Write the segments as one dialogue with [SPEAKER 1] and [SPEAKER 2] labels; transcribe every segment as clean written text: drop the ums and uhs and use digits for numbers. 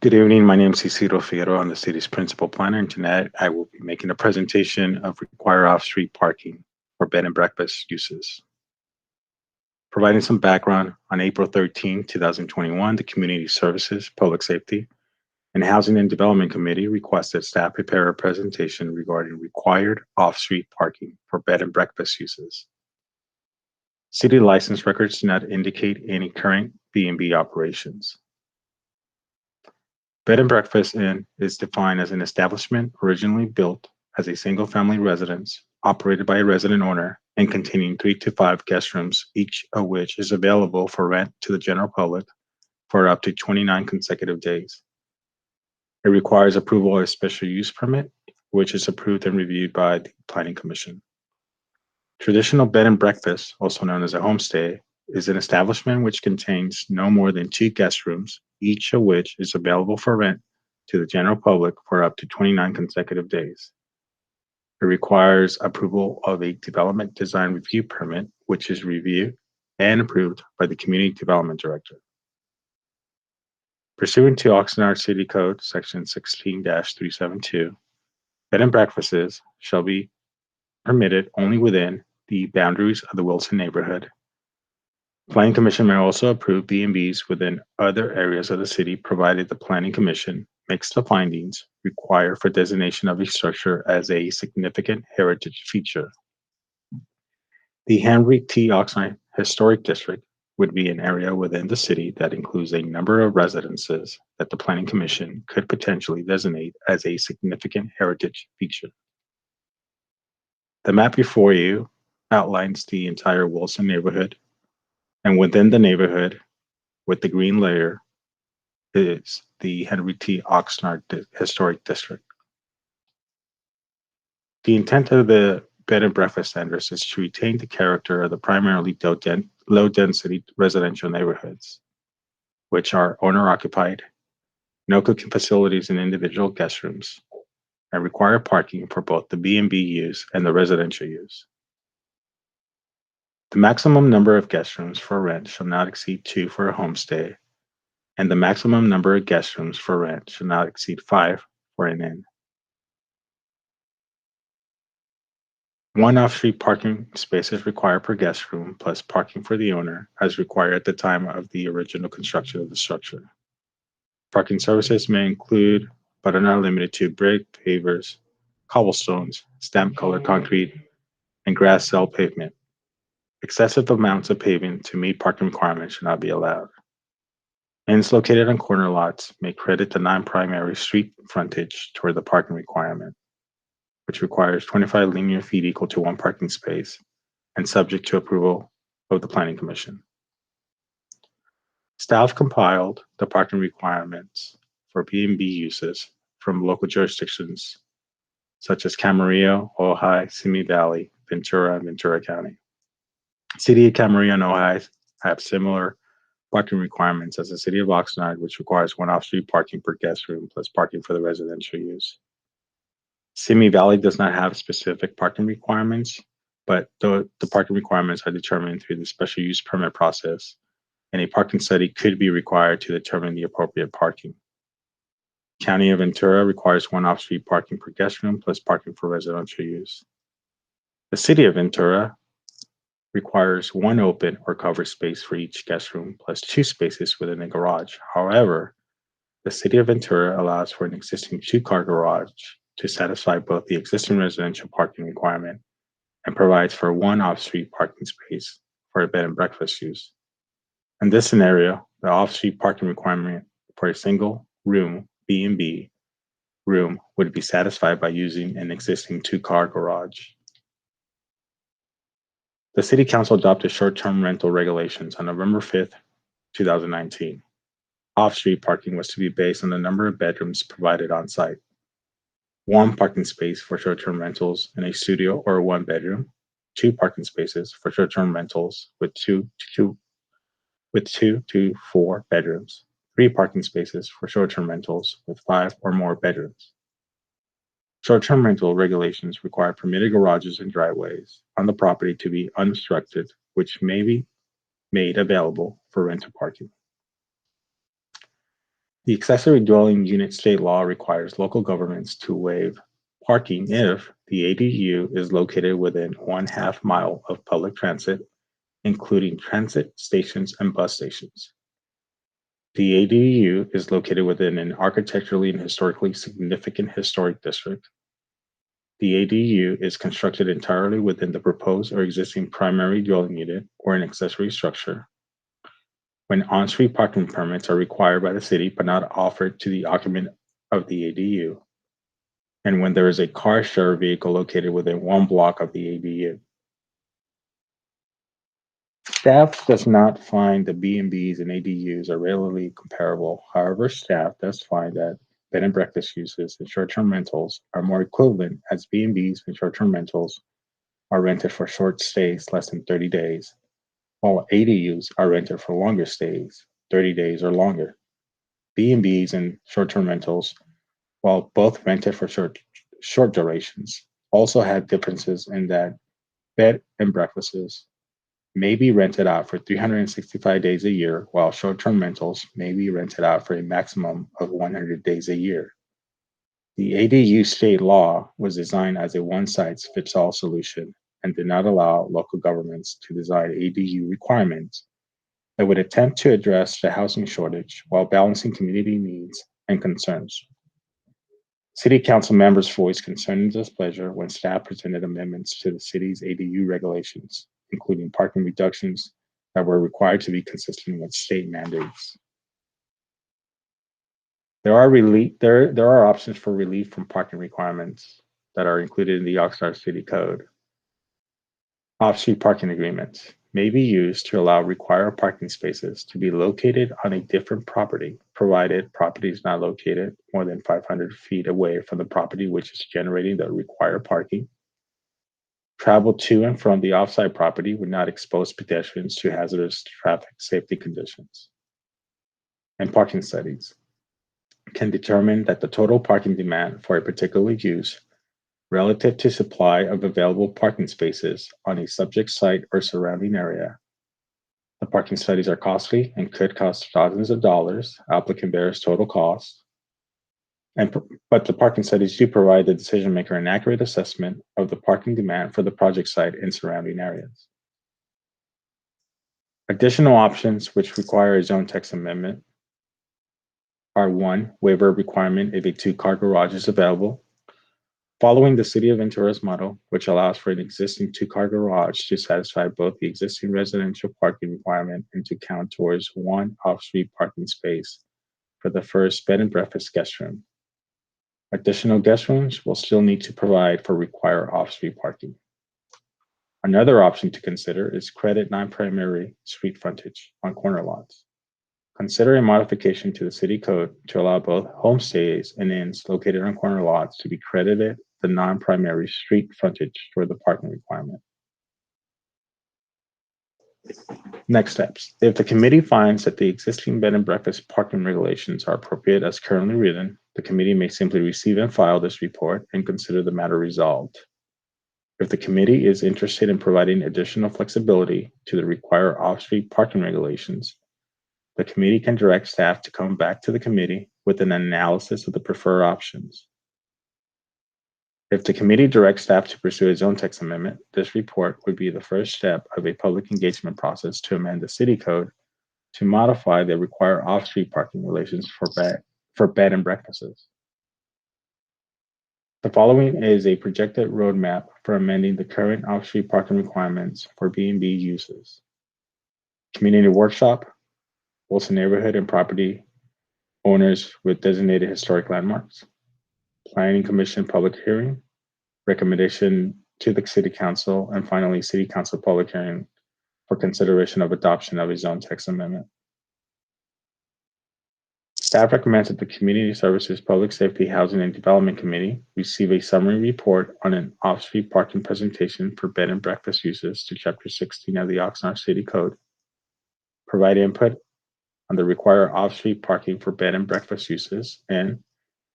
[SPEAKER 1] Good evening. My name is Isidro Figueroa. I'm the city's principal planner, and tonight I will be making a presentation of required off-street parking for bed and breakfast uses. Providing some background, on April 13, 2021, the Community Services, Public Safety, and Housing and Development Committee requested staff prepare a presentation regarding required off-street parking for bed and breakfast uses. City license records do not indicate any current B&B operations. Bed and breakfast inn is defined as an establishment originally built as a single-family residence operated by a resident owner and containing 3 to 5 guest rooms, each of which is available for rent to the general public for up to 29 consecutive days. It requires approval of a special use permit, which is approved and reviewed by the Planning Commission. Traditional bed and breakfast, also known as a homestay, is an establishment which contains no more than 2 guest rooms, each of which is available for rent to the general public for up to 29 consecutive days. It requires approval of a development design review permit, which is reviewed and approved by the Community Development Director. Pursuant to Oxnard City Code, Section 16-372, bed and breakfasts shall be permitted only within the boundaries of the Wilson neighborhood. Planning Commission may also approve B&Bs within other areas of the city, provided the Planning Commission makes the findings required for designation of a structure as a significant heritage feature. The Henry T. Oxnard Historic District would be an area within the city that includes a number of residences that the Planning Commission could potentially designate as a significant heritage feature. The map before you outlines the entire Wilson neighborhood, and within the neighborhood, with the green layer, is the Henry T. Oxnard Historic District. The intent of the bed and breakfast standards is to retain the character of the primarily low-density residential neighborhoods, which are owner-occupied, no cooking facilities and individual guest rooms, and require parking for both the B&B use and the residential use. The maximum number of guest rooms for rent shall not exceed 2 for a homestay, and the maximum number of guest rooms for rent shall not exceed 5 for an inn. 1 off-street parking space is required per guest room, plus parking for the owner, as required at the time of the original construction of the structure. Parking services may include, but are not limited to, brick, pavers, cobblestones, stamp-colored concrete, and grass cell pavement. Excessive amounts of paving to meet parking requirements should not be allowed. Inns located on corner lots may credit the non-primary street frontage toward the parking requirement, which requires 25 linear feet equal to 1 parking space and subject to approval of the Planning Commission. Staff compiled the parking requirements for B&B uses from local jurisdictions such as Camarillo, Ojai, Simi Valley, Ventura, and Ventura County. City of Camarillo and Ojai have similar parking requirements as the City of Oxnard, which requires 1 off-street parking per guest room plus parking for the residential use. Simi Valley does not have specific parking requirements, but the parking requirements are determined through the special use permit process, and a parking study could be required to determine the appropriate parking. County of Ventura requires 1 off-street parking per guest room plus parking for residential use. The City of Ventura requires 1 open or covered space for each guest room plus 2 spaces within a garage. However, the City of Ventura allows for an existing 2-car garage to satisfy both the existing residential parking requirement and provides for 1 off-street parking space for a bed and breakfast use. In this scenario, the off-street parking requirement for a single room B&B room would be satisfied by using an existing 2-car garage. The City Council adopted short-term rental regulations on November 5th, 2019. Off-street parking was to be based on the number of bedrooms provided on site. 1 parking space for short-term rentals in a studio or 1 bedroom, 2 parking spaces for short-term rentals with 2 to 4 bedrooms, 3 parking spaces for short-term rentals with 5 or more bedrooms. Short-term rental regulations require permitted garages and driveways on the property to be unobstructed, which may be made available for rental parking. The accessory dwelling unit state law requires local governments to waive parking if the ADU is located within 1/2 mile of public transit, including transit stations and bus stations. The ADU is located within an architecturally and historically significant historic district. The ADU is constructed entirely within the proposed or existing primary dwelling unit or an accessory structure. When on-street parking permits are required by the city but not offered to the occupant of the ADU, and when there is a car share vehicle located within 1 block of the ADU. Staff does not find the B&Bs and ADUs are readily comparable. However, staff does find that bed and breakfast uses and short-term rentals are more equivalent, as B&Bs and short-term rentals are rented for short stays less than 30 days, while ADUs are rented for longer stays, 30 days or longer. B&Bs and short-term rentals, while both rented for short durations, also have differences in that bed and breakfasts may be rented out for 365 days a year, while short-term rentals may be rented out for a maximum of 100 days a year. The ADU state law was designed as a one-size-fits-all solution and did not allow local governments to design ADU requirements that would attempt to address the housing shortage while balancing community needs and concerns. City Council members voiced concern and displeasure when staff presented amendments to the city's ADU regulations, including parking reductions that were required to be consistent with state mandates. There are options for relief from parking requirements that are included in the Oxnard City Code. Off-street parking agreements may be used to allow required parking spaces to be located on a different property, provided property is not located more than 500 feet away from the property which is generating the required parking. Travel to and from the offsite property would not expose pedestrians to hazardous traffic safety conditions. And parking studies can determine that the total parking demand for a particular use relative to supply of available parking spaces on a subject site or surrounding area. The parking studies are costly and could cost thousands of dollars. Applicant bears total cost. But the parking studies do provide the decision maker an accurate assessment of the parking demand for the project site and surrounding areas. Additional options which require a zone text amendment are: 1, waiver requirement if a 2-car garage is available. Following the City of Ventura's model, which allows for an existing 2-car garage to satisfy both the existing residential parking requirement and to count towards 1 off-street parking space for the first bed and breakfast guest room. Additional guest rooms will still need to provide for required off-street parking. Another option to consider is credit non-primary street frontage on corner lots. Consider a modification to the city code to allow both homestays and inns located on corner lots to be credited the non-primary street frontage for the parking requirement. Next steps. If the committee finds that the existing bed and breakfast parking regulations are appropriate as currently written, the committee may simply receive and file this report and consider the matter resolved. If the committee is interested in providing additional flexibility to the required off-street parking regulations, the committee can direct staff to come back to the committee with an analysis of the preferred options. If the committee directs staff to pursue a zone text amendment, this report would be the first step of a public engagement process to amend the city code to modify the required off-street parking regulations for bed and breakfasts. The following is a projected roadmap for amending the current off-street parking requirements for B&B uses. Community workshop, Wilson neighborhood and property owners with designated historic landmarks. Planning Commission public hearing, recommendation to the City Council, and finally, City Council public hearing for consideration of adoption of a zone text amendment. Staff recommends that the Community Services, Public Safety, Housing, and Development Committee receive a summary report on an off-street parking presentation for bed and breakfast uses to Chapter 16 of the Oxnard City Code, provide input on the required off-street parking for bed and breakfast uses, and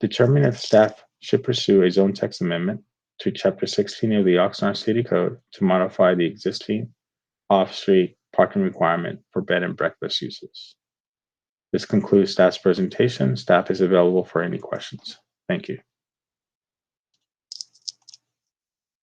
[SPEAKER 1] determine if staff should pursue a zone text amendment to Chapter 16 of the Oxnard City Code to modify the existing off-street parking requirement for bed and breakfast uses. This concludes staff's presentation. Staff is available for any questions. Thank you.